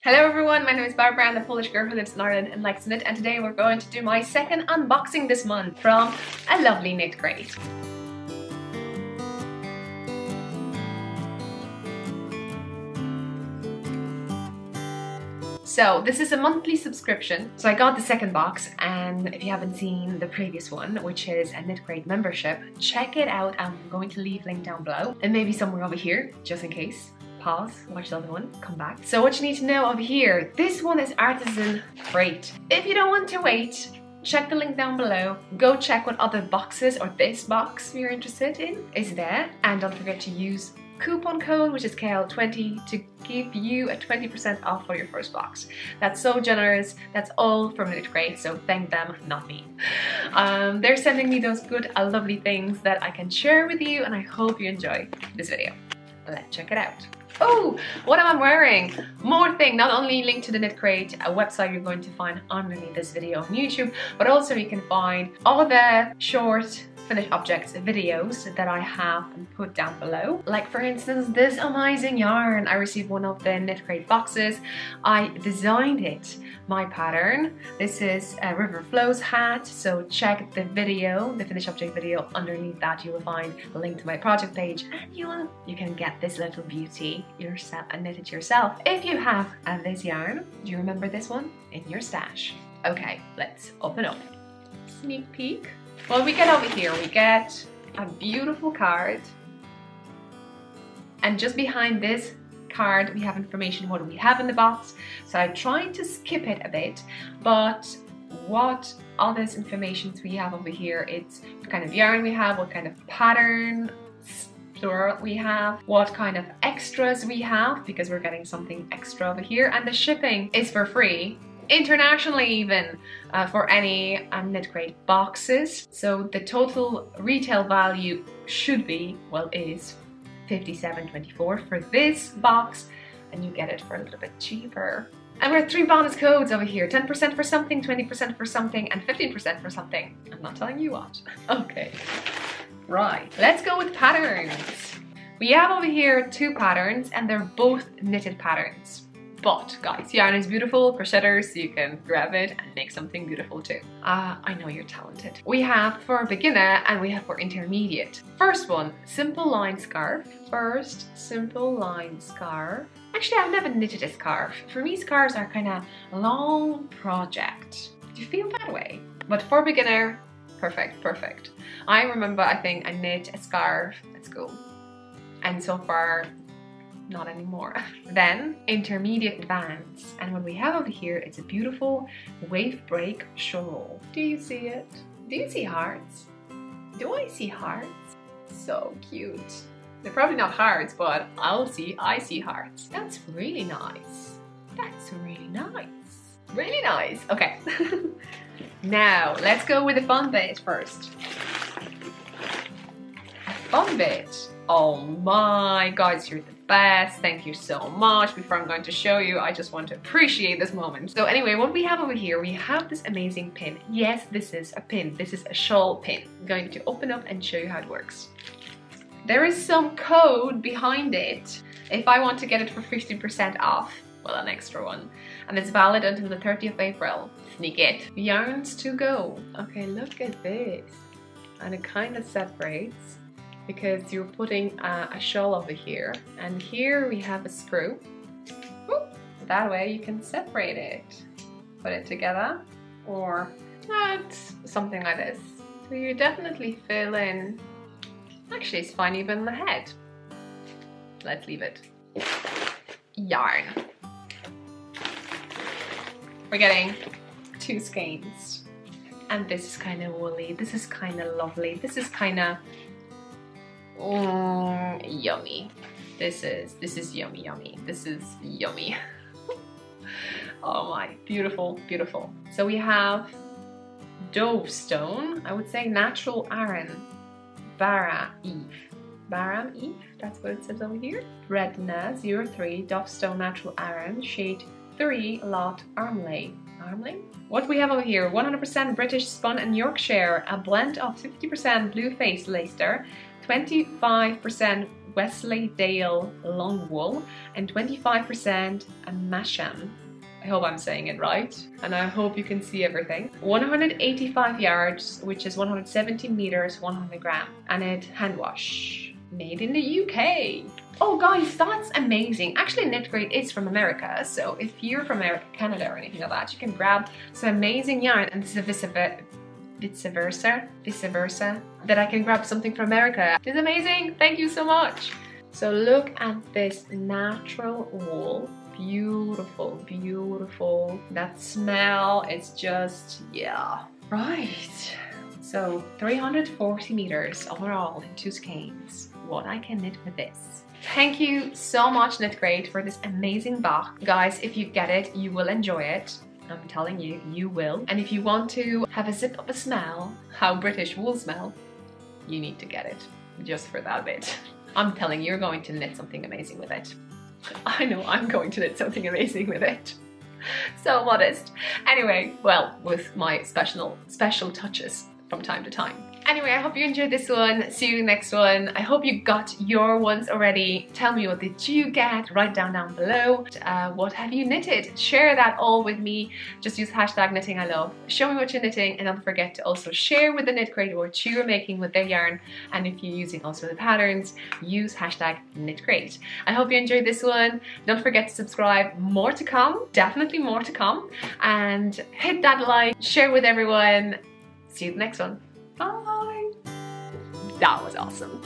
Hello everyone, my name is Barbara. I'm the Polish girl who lives in Ireland and likes knit, and today we're going to do my second unboxing this month from a lovely KnitCrate. So this is a monthly subscription. So I got the second box, and if you haven't seen the previous one, which is a KnitCrate membership, check it out. I'm going to leave a link down below and maybe somewhere over here, just in case. Pause, watch the other one, come back. So what you need to know over here, this one is Artisan crate. If you don't want to wait, check the link down below. Go check what other boxes or this box you're interested in is there. And don't forget to use coupon code, which is KL20, to give you a 20% off for your first box. That's so generous. That's all from KnitCrate, so thank them, not me. They're sending me those good, lovely things that I can share with you, and I hope you enjoy this video. Let's check it out. Oh, what am I wearing? More thing, not only linked to the KnitCrate, a website you're going to find underneath this video on YouTube, but also you can find all the short finished objects videos that I have put down below. Like for instance, this amazing yarn. I received one of the KnitCrate boxes. I designed it, my pattern. This is a River Flows hat, so check the video, the finished object video. Underneath that you will find a link to my project page, and you can get this little beauty yourself and knit it yourself. If you have this yarn, do you remember this one? In your stash. Okay, let's open up. Sneak peek. Well, we get over here, we get a beautiful card, and just behind this card we have information what we have in the box. So I tried to skip it a bit, but what all this information we have over here, it's what kind of yarn we have, what kind of pattern, plural, we have, what kind of extras we have, because we're getting something extra over here, and the shipping is for free. Internationally even, for any KnitCrate boxes. So the total retail value should be, well, is $57.24 for this box, and you get it for a little bit cheaper. And we're 3 bonus codes over here, 10% for something, 20% for something, and 15% for something. I'm not telling you what. Okay, right, let's go with patterns. We have over here 2 patterns, and they're both knitted patterns. But guys, yarn is beautiful for crocheters, so you can grab it and make something beautiful too. I know you're talented. We have for beginner and we have for intermediate. First one, simple line scarf. First simple line scarf. Actually, I've never knitted a scarf. For me, scarves are kind of a long project. Do you feel that way? But for beginner, perfect, perfect. I remember, I think I knit a scarf at school, and so far not anymore. Then intermediate advanced, and what we have over here, it's a beautiful wave break shawl. Do you see it? Do you see hearts? Do I see hearts? So cute. They're probably not hearts, but I see hearts. That's really nice. That's really nice. Really nice. Okay. Now let's go with the fun bit first. Fun bit. Oh my guys, you're the best. Thank you so much. Before I'm going to show you, I just want to appreciate this moment. So anyway, what we have over here, we have this amazing pin. Yes, this is a pin. This is a shawl pin. I'm going to open up and show you how it works. There is some code behind it if I want to get it for 50% off. Well, an extra one. And it's valid until the 30th of April. Sneak it. Yarns to go. Okay, look at this. And it kind of separates, because you're putting a shawl over here, and here we have a screw. Whoop. That way you can separate it, put it together, or something like this. So you definitely fill in. Actually, it's fine even the head. Let's leave it. Yarn. We're getting 2 skeins, and this is kind of woolly. This is kind of lovely. This is kind of yummy. This is yummy, yummy. This is yummy. Oh my, beautiful, beautiful. So we have Dove Stone, I would say natural iron, Bara Eve. Baram Eve, that's what it says over here. Redna 03, Dove Stone natural iron, shade 3, lot Armley. Armley? What we have over here, 100% British spun and Yorkshire, a blend of 50% blue face Leicester, 25% Wensleydale long wool and 25% Masham. I hope I'm saying it right, and I hope you can see everything. 185 yards, which is 170 meters, 100 gram, and it hand wash. Made in the UK. Oh guys, that's amazing. Actually, KnitCrate is from America, so if you're from America, Canada, or anything like that, you can grab some amazing yarn, and this is vice versa, that I can grab something from America. It's amazing. Thank you so much. So look at this natural wool. Beautiful, beautiful. That smell is just, yeah. Right. So 340 meters overall in 2 skeins. What I can knit with this. Thank you so much, KnitCrate, for this amazing box. Guys, if you get it, you will enjoy it. I'm telling you, you will. And if you want to have a zip of a smell, how British wool smell, you need to get it, just for that bit. I'm telling you, you're going to knit something amazing with it. I know I'm going to knit something amazing with it. So modest. Anyway, well, with my special touches from time to time. Anyway, I hope you enjoyed this one. See you in the next one. I hope you got your ones already. Tell me, what did you get? Write down below. What have you knitted? Share that all with me. Just use hashtag knittingiLove. Show me what you're knitting, and don't forget to also share with the KnitCrate what you're making with their yarn. And if you're using also the patterns, use hashtag KnitCrate. I hope you enjoyed this one. Don't forget to subscribe. More to come. Definitely more to come. And hit that like, share with everyone. See you in the next one. Bye! That was awesome.